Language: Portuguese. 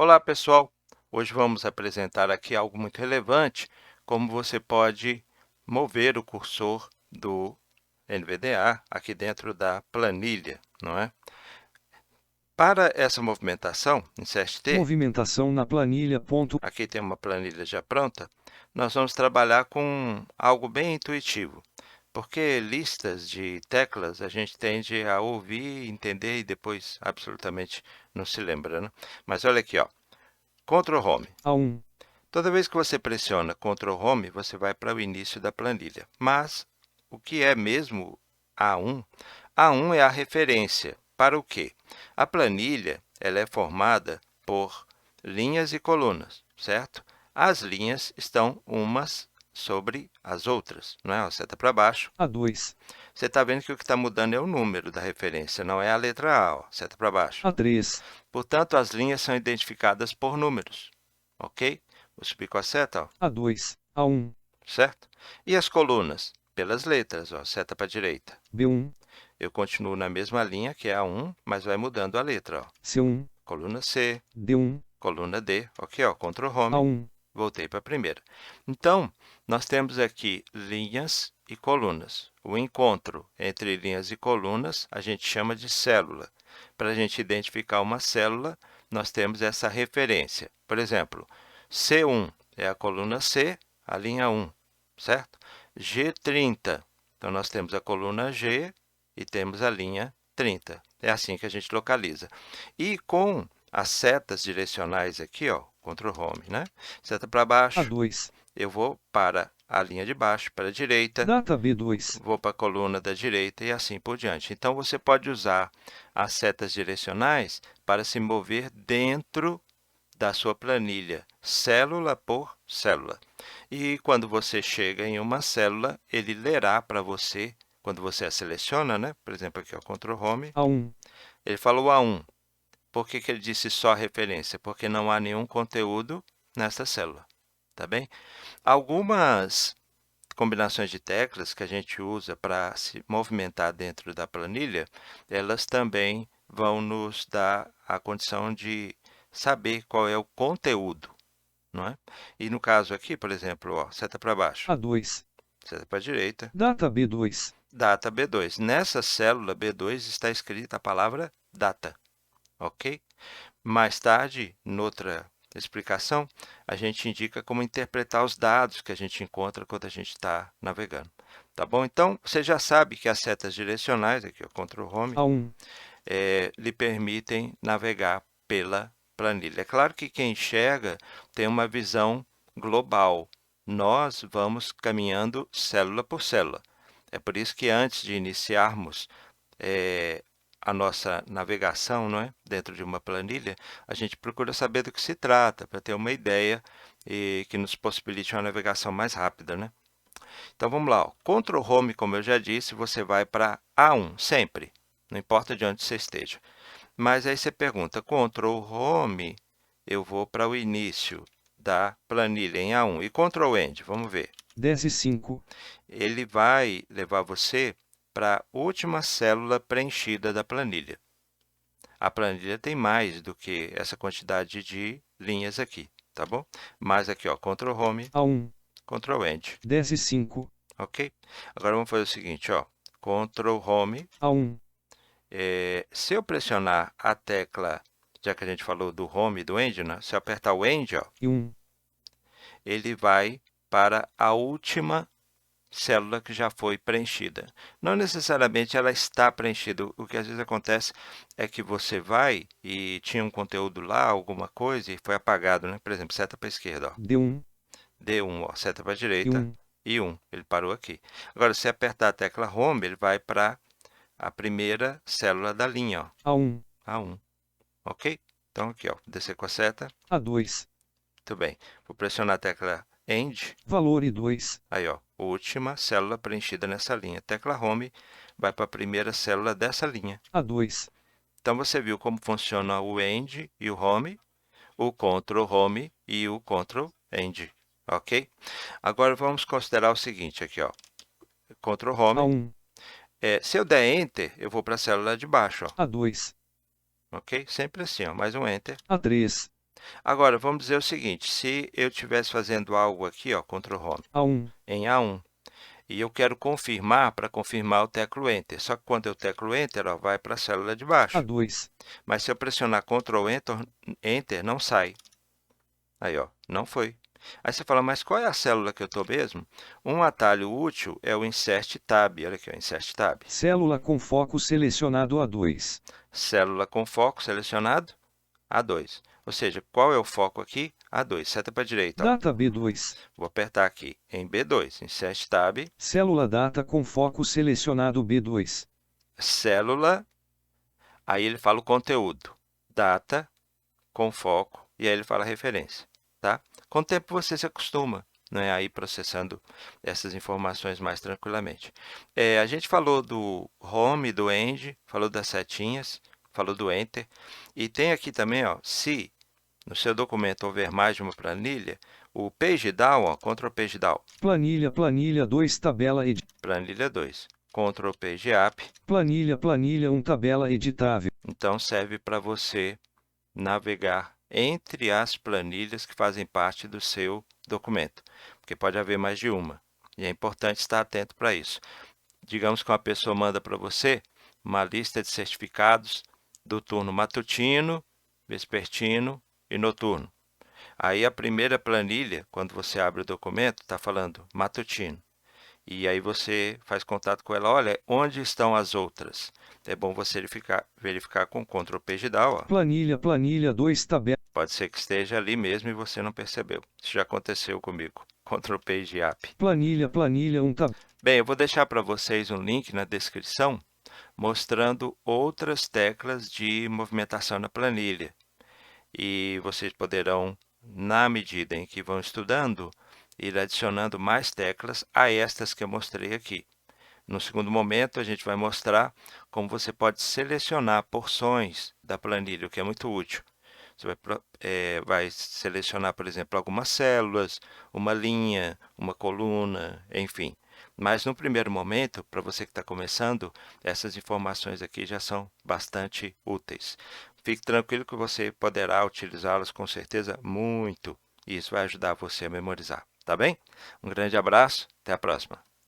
Olá, pessoal! Hoje vamos apresentar aqui algo muito relevante, como você pode mover o cursor do NVDA aqui dentro da planilha, não é? Para essa movimentação em CST, Movimentação na planilha. aqui tem uma planilha já pronta, nós vamos trabalhar com algo bem intuitivo, porque listas de teclas a gente tende a ouvir, entender e depois absolutamente não se lembra, né? Mas olha aqui, ó, Ctrl Home. A1, Toda vez que você pressiona Ctrl Home, você vai para o início da planilha. Mas o que é mesmo A1? A1 é a referência. Para o quê? A planilha ela é formada por linhas e colunas, certo? As linhas estão umas sobre as outras, não é? A seta para baixo. A2, Você está vendo que o que está mudando é o número da referência, não é a letra A, ó, seta para baixo. A3, Portanto, as linhas são identificadas por números, ok? Vou subir com a seta, ó, A2, A1, certo? E as colunas? Pelas letras, ó, seta para a direita. B1, Eu continuo na mesma linha, que é a 1, mas vai mudando a letra, ó. C1, Coluna C, D1, coluna D, ok, ó, Ctrl Home, A1, voltei para a primeira. Então, nós temos aqui linhas e colunas. O encontro entre linhas e colunas a gente chama de célula. Para a gente identificar uma célula, nós temos essa referência. Por exemplo, C1 é a coluna C, a linha 1, certo? G30, então nós temos a coluna G e temos a linha 30. É assim que a gente localiza. E com as setas direcionais aqui, ó, Ctrl Home, né? Seta para baixo, A2, eu vou para a linha de baixo, para a direita, Data B2, vou para a coluna da direita e assim por diante. Então, você pode usar as setas direcionais para se mover dentro da sua planilha, célula por célula. E quando você chega em uma célula, ele lerá para você, quando você a seleciona, né? Por exemplo, aqui, ó, Ctrl Home, A1, ele falou A1. Por que ele disse só referência? Porque não há nenhum conteúdo nessa célula, tá bem? Algumas combinações de teclas que a gente usa para se movimentar dentro da planilha, elas também vão nos dar a condição de saber qual é o conteúdo, não é? E no caso aqui, por exemplo, ó, seta para baixo, A2, seta para a direita, Data B2, data B2. Nessa célula B2 está escrita a palavra data, ok? Mais tarde, noutra explicação, a gente indica como interpretar os dados que a gente encontra quando a gente está navegando. Tá bom? Então, você já sabe que as setas direcionais, aqui, o Ctrl Home, A1, lhe permitem navegar pela planilha. É claro que quem enxerga tem uma visão global. Nós vamos caminhando célula por célula. É por isso que antes de iniciarmos a nossa navegação, não é? Dentro de uma planilha, a gente procura saber do que se trata, para ter uma ideia e que nos possibilite uma navegação mais rápida, né? Então, vamos lá. Ó. Ctrl Home, como eu já disse, você vai para A1, sempre, não importa de onde você esteja. Mas aí você pergunta, Ctrl Home, eu vou para o início da planilha em A1. E Ctrl End, vamos ver. DS5, Ele vai levar você para a última célula preenchida da planilha. A planilha tem mais do que essa quantidade de linhas aqui, tá bom? Mas aqui, ó, Ctrl Home, A1, Ctrl End, DS5, ok? Agora vamos fazer o seguinte, ó, Ctrl Home. A1, Se eu pressionar a tecla, já que a gente falou do Home e do End, né? Se eu apertar o End, ó, E1, ele vai para a última célula que já foi preenchida. Não necessariamente ela está preenchida. O que às vezes acontece é que você vai e tinha um conteúdo lá, alguma coisa, e foi apagado, né? Por exemplo, seta para a esquerda, ó. D1, D1, ó, seta para a direita E1, e 1. Ele parou aqui. Agora, se apertar a tecla Home, ele vai para a primeira célula da linha, ó, A1, A1, ok? Então, aqui, ó, descer com a seta. A2, Muito bem. Vou pressionar a tecla End. Valor I2, Aí, ó, última célula preenchida nessa linha. Tecla Home vai para a primeira célula dessa linha. A2, Então, você viu como funciona o End e o Home, o Ctrl Home e o Ctrl End, ok? Agora, vamos considerar o seguinte aqui, ó. Ctrl Home. A1, Se eu der Enter, eu vou para a célula de baixo, ó, A2, ok? Sempre assim, ó, mais um Enter. A3, Agora, vamos dizer o seguinte, se eu estivesse fazendo algo aqui, ó, Ctrl Home, A1, em A1, e eu quero confirmar, para confirmar eu teclo Enter. Só que quando eu teclo Enter, ó, vai para a célula de baixo. A2, Mas se eu pressionar Ctrl Enter, não sai. Aí, ó, não foi. Aí você fala, mas qual é a célula que eu estou mesmo? Um atalho útil é o Insert Tab. Olha aqui, ó, Insert Tab. célula com foco selecionado A2, Célula com foco selecionado, A2. Ou seja, qual é o foco aqui? A2. Seta para a direita. Ó. data B2, Vou apertar aqui em B2, Insert Tab, célula data com foco selecionado B2, célula, aí ele fala o conteúdo, data, com foco, e aí ele fala a referência. Tá? Com o tempo você se acostuma, né, a ir processando essas informações mais tranquilamente. A gente falou do Home, do End, falou das setinhas, falou do Enter, e tem aqui também, ó, se no seu documento houver mais de uma planilha, o Page Down, ó, Ctrl Page Down, planilha 2 tabela planilha 2, Ctrl Page Up, planilha 1 tabela editável, então serve para você navegar entre as planilhas que fazem parte do seu documento, porque pode haver mais de uma, e é importante estar atento para isso. Digamos que uma pessoa manda para você uma lista de certificados do turno matutino, vespertino e noturno. Aí a primeira planilha, quando você abre o documento, está falando matutino. E aí você faz contato com ela, olha, onde estão as outras? É bom você verificar com Ctrl Page Down, ó. planilha 2 tabela, Pode ser que esteja ali mesmo e você não percebeu. Isso já aconteceu comigo. Ctrl Page Up. planilha 1 tabela, Bem, eu vou deixar para vocês um link na descrição mostrando outras teclas de movimentação na planilha. E vocês poderão, na medida em que vão estudando, ir adicionando mais teclas a estas que eu mostrei aqui. No segundo momento, a gente vai mostrar como você pode selecionar porções da planilha, o que é muito útil. Você vai selecionar, por exemplo, algumas células, uma linha, uma coluna, enfim. Mas, no primeiro momento, para você que está começando, essas informações aqui já são bastante úteis. Fique tranquilo que você poderá utilizá-las com certeza muito, e isso vai ajudar você a memorizar, tá bem? Um grande abraço, até a próxima!